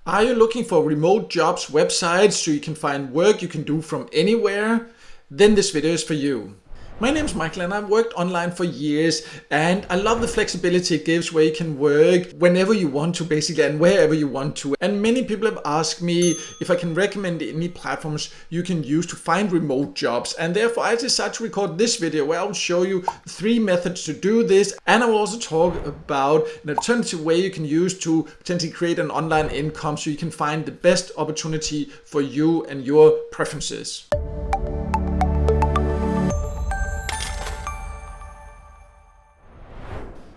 Are you looking for remote jobs websites so you can find work you can do from anywhere? Then this video is for you. My name is Michael and I've worked online for years and I love the flexibility it gives where you can work whenever you want to basically and wherever you want to. And many people have asked me if I can recommend any platforms you can use to find remote jobs, and therefore I decided to record this video where I'll show you 3 methods to do this, and I will also talk about an alternative way you can use to potentially create an online income so you can find the best opportunity for you and your preferences.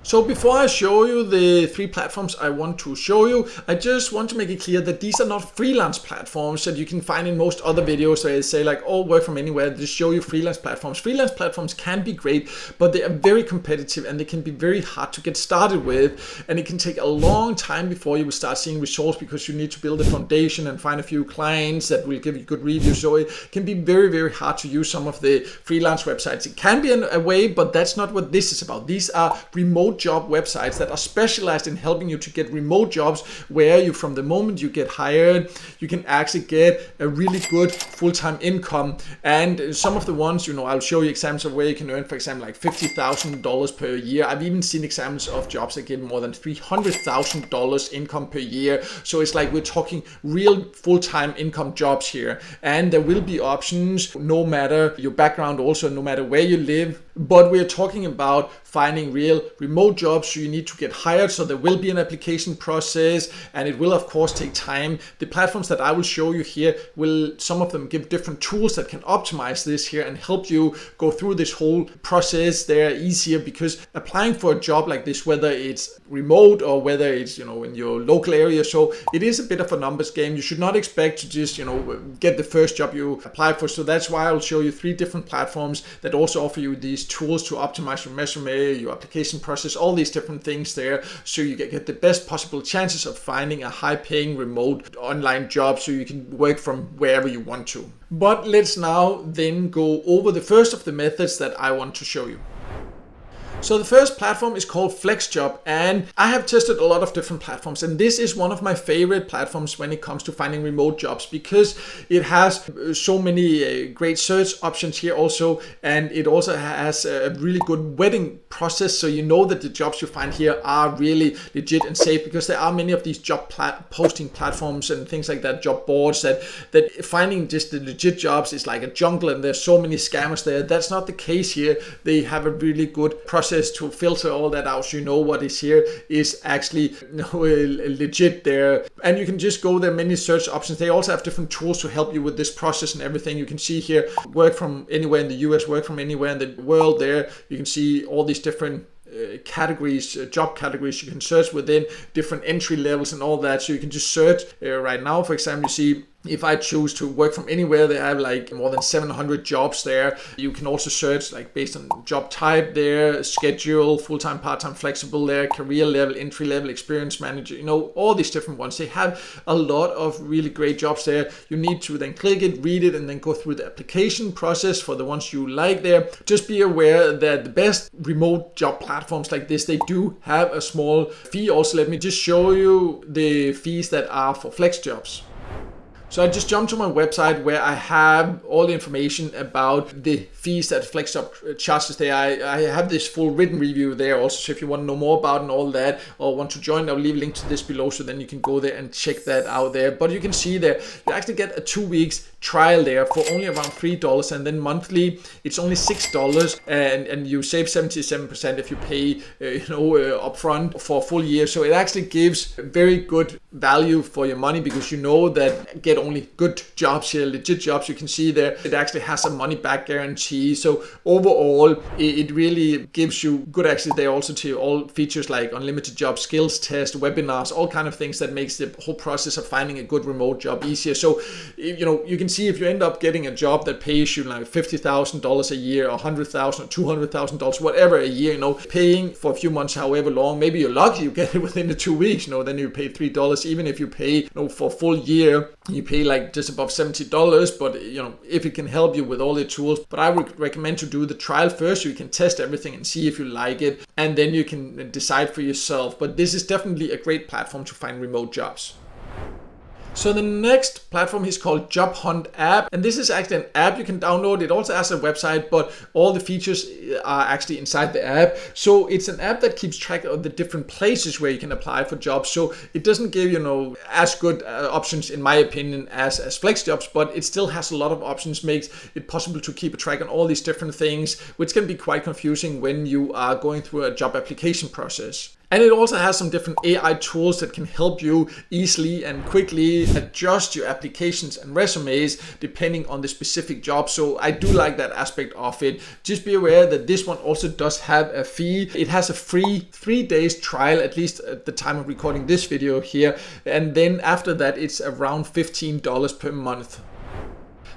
So before I show you the 3 platforms I want to show you, I just want to make it clear that these are not freelance platforms that you can find in most other videos where they say like, oh, work from anywhere, just show you freelance platforms. Freelance platforms can be great, but they are very competitive and they can be very hard to get started with. And it can take a long time before you will start seeing results because you need to build a foundation and find a few clients that will give you good reviews. So it can be very, very hard to use some of the freelance websites. It can be a way, but that's not what this is about. These are remote job websites that are specialized in helping you to get remote jobs where you, from the moment you get hired, you can actually get a really good full-time income. And some of the ones, I'll show you examples of where you can earn, for example, like $50,000 per year. I've even seen examples of jobs that give more than $300,000 income per year. So it's like we're talking real full-time income jobs here. And there will be options no matter your background, also no matter where you live. But we're talking about finding real remote jobs, so you need to get hired. So there will be an application process and it will of course take time. The platforms that I will show you here some of them give different tools that can optimize this here and help you go through this whole process. They're easier because applying for a job like this, whether it's remote or whether it's in your local area, so it is a bit of a numbers game. You should not expect to just get the first job you apply for. So that's why I'll show you 3 different platforms that also offer you these tools to optimize your resume, your application process, all these different things there, so you get the best possible chances of finding a high-paying remote online job so you can work from wherever you want to. But let's now then go over the first of the methods that I want to show you. So the first platform is called FlexJob, and I have tested a lot of different platforms, and this is one of my favorite platforms when it comes to finding remote jobs because it has so many great search options here also, and it also has a really good vetting process, so you know that the jobs you find here are really legit and safe, because there are many of these job posting platforms and things like that, job boards, that finding just the legit jobs is like a jungle and there's so many scammers there. That's not the case here. They have a really good process to filter all that out, so you know what is here is actually legit there. And you can just go there, many search options. They also have different tools to help you with this process and everything. You can see here, work from anywhere in the US, work from anywhere in the world. There you can see all these different categories, job categories you can search within, different entry levels and all that. So you can just search right now, for example, you see if I choose to work from anywhere, they have like more than 700 jobs there. You can also search like based on job type there, schedule, full-time, part-time, flexible there, career level, entry level, experience manager, all these different ones. They have a lot of really great jobs there. You need to then click it, read it, and then go through the application process for the ones you like there. Just be aware that the best remote job platforms like this, they do have a small fee. Also, let me just show you the fees that are for FlexJobs. So I just jumped to my website where I have all the information about the fees that FlexJob charges there. I have this full written review there also, so if you want to know more about it and all that, or want to join, I'll leave a link to this below, so then you can go there and check that out there. But you can see there, you actually get a 2 weeks trial there for only around $3, and then monthly it's only $6, and you save 77% if you pay upfront for a full year. So it actually gives very good value for your money, because that get only good jobs here, legit jobs. You can see there it actually has a money back guarantee. So overall it really gives you good access there also to all features like unlimited job, skills test, webinars, all kind of things that makes the whole process of finding a good remote job easier. So you can see if you end up getting a job that pays you like $50,000 a year, or $100,000 or $200,000, whatever a year, paying for a few months, however long, maybe you're lucky you get it within the 2 weeks, then you pay $3. Even if you pay for a full year, you pay like just above $70, but if it can help you with all the tools. But I would recommend to do the trial first so you can test everything and see if you like it, and then you can decide for yourself. But this is definitely a great platform to find remote jobs. So the next platform is called Job Hunt app, and this is actually an app you can download. It also has a website, but all the features are actually inside the app. So it's an app that keeps track of the different places where you can apply for jobs. So it doesn't give, as good options in my opinion as FlexJobs, but it still has a lot of options, makes it possible to keep a track on all these different things, which can be quite confusing when you are going through a job application process. And it also has some different AI tools that can help you easily and quickly adjust your applications and resumes depending on the specific job. So I do like that aspect of it. Just be aware that this one also does have a fee. It has a free 3 days trial, at least at the time of recording this video here. And then after that, it's around $15 per month.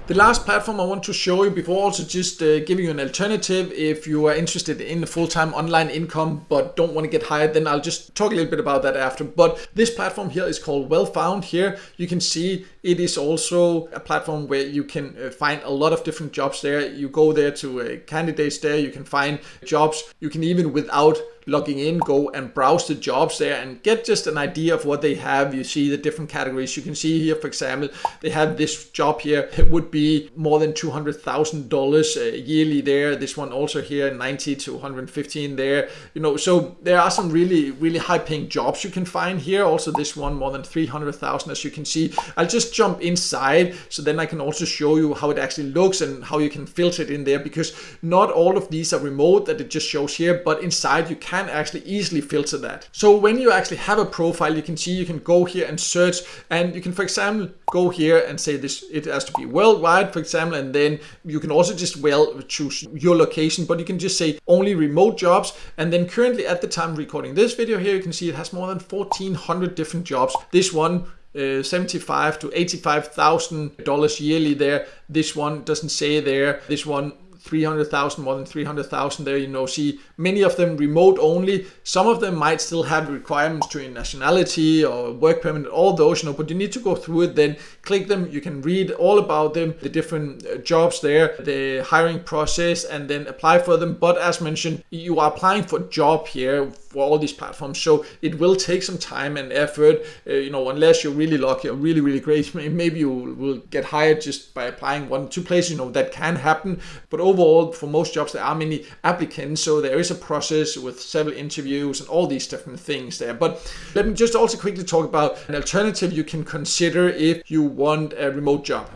The last platform I want to show you before also just giving you an alternative if you are interested in the full-time online income but don't want to get hired, then I'll just talk a little bit about that after. But this platform here is called Wellfound. Here you can see it is also a platform where you can find a lot of different jobs there. You go there to candidates there, you can find jobs. You can even without logging in, go and browse the jobs there and get just an idea of what they have. You see the different categories. You can see here, for example, they have this job here. It would be more than $200,000 yearly there. This one also here, 90 to 115 there. So there are some really, really high paying jobs you can find here. Also this one, more than 300,000, as you can see. I'll just jump inside so then I can also show you how it actually looks and how you can filter it in there, because not all of these are remote that it just shows here, but inside you can actually easily filter that. So when you actually have a profile, you can see you can go here and search, and you can, for example, go here and say this, it has to be worldwide, for example, and then you can also just choose your location, but you can just say only remote jobs. And then currently at the time of recording this video here, you can see it has more than 1,400 different jobs. This one $75,000 to $85,000 yearly there. This one doesn't say there. This one 300,000, more than 300,000 there, see many of them remote only. Some of them might still have requirements to your nationality or work permit, all those, but you need to go through it, then click them. You can read all about them, the different jobs there, the hiring process, and then apply for them. But as mentioned, you are applying for a job here for all these platforms, so it will take some time and effort, unless you're really lucky or really, really great. Maybe you will get hired just by applying 1 or 2 places, that can happen. But overall, for most jobs, there are many applicants, so there is a process with several interviews and all these different things there. But let me just also quickly talk about an alternative you can consider if you want a remote job.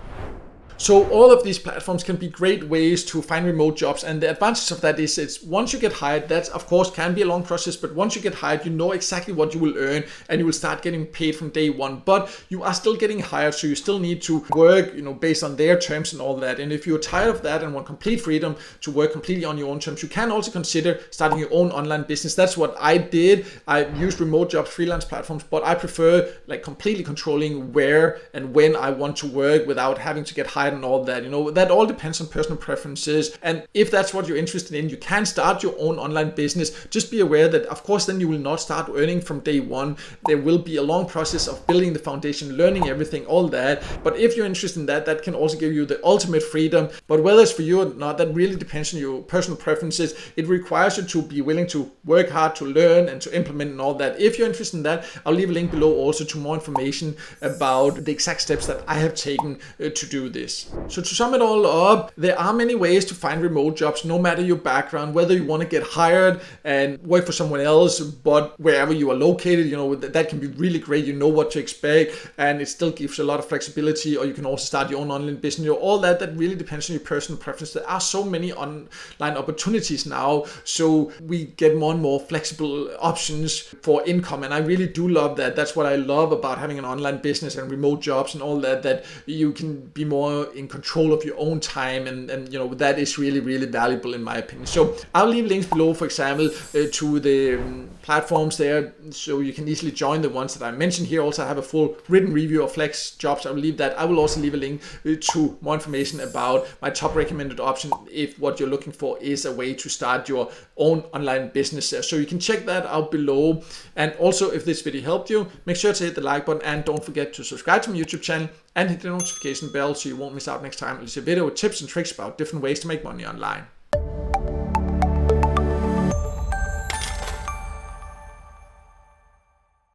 So all of these platforms can be great ways to find remote jobs, and the advantage of that is it's once you get hired, that of course can be a long process, but once you get hired, you know exactly what you will earn and you will start getting paid from day one. But you are still getting hired, so you still need to work, based on their terms and all that. And if you're tired of that and want complete freedom to work completely on your own terms, you can also consider starting your own online business. That's what I did. I used remote jobs, freelance platforms, but I prefer completely controlling where and when I want to work without having to get hired and all that. That all depends on personal preferences. And if that's what you're interested in, you can start your own online business. Just be aware that, of course, then you will not start earning from day one. There will be a long process of building the foundation, learning everything, all that. But if you're interested in that, that can also give you the ultimate freedom. But whether it's for you or not, that really depends on your personal preferences. It requires you to be willing to work hard, to learn and to implement and all that. If you're interested in that, I'll leave a link below also to more information about the exact steps that I have taken to do this. So to sum it all up, there are many ways to find remote jobs, no matter your background, whether you want to get hired and work for someone else, but wherever you are located, that can be really great. You know what to expect, and it still gives a lot of flexibility. Or you can also start your own online business. All that really depends on your personal preference. There are so many online opportunities now, so we get more and more flexible options for income, and I really do love that. That's what I love about having an online business and remote jobs and all that you can be more in control of your own time, and that is really, really valuable in my opinion. So I'll leave links below, for example, to the platforms there, so you can easily join the ones that I mentioned here. Also, I have a full written review of FlexJobs. I will leave that. I will also leave a link to more information about my top recommended option if what you're looking for is a way to start your own online business there. So you can check that out below. And also, if this video helped you, make sure to hit the like button and don't forget to subscribe to my YouTube channel and hit the notification bell so you won't miss out next time I release a video with tips and tricks about different ways to make money online.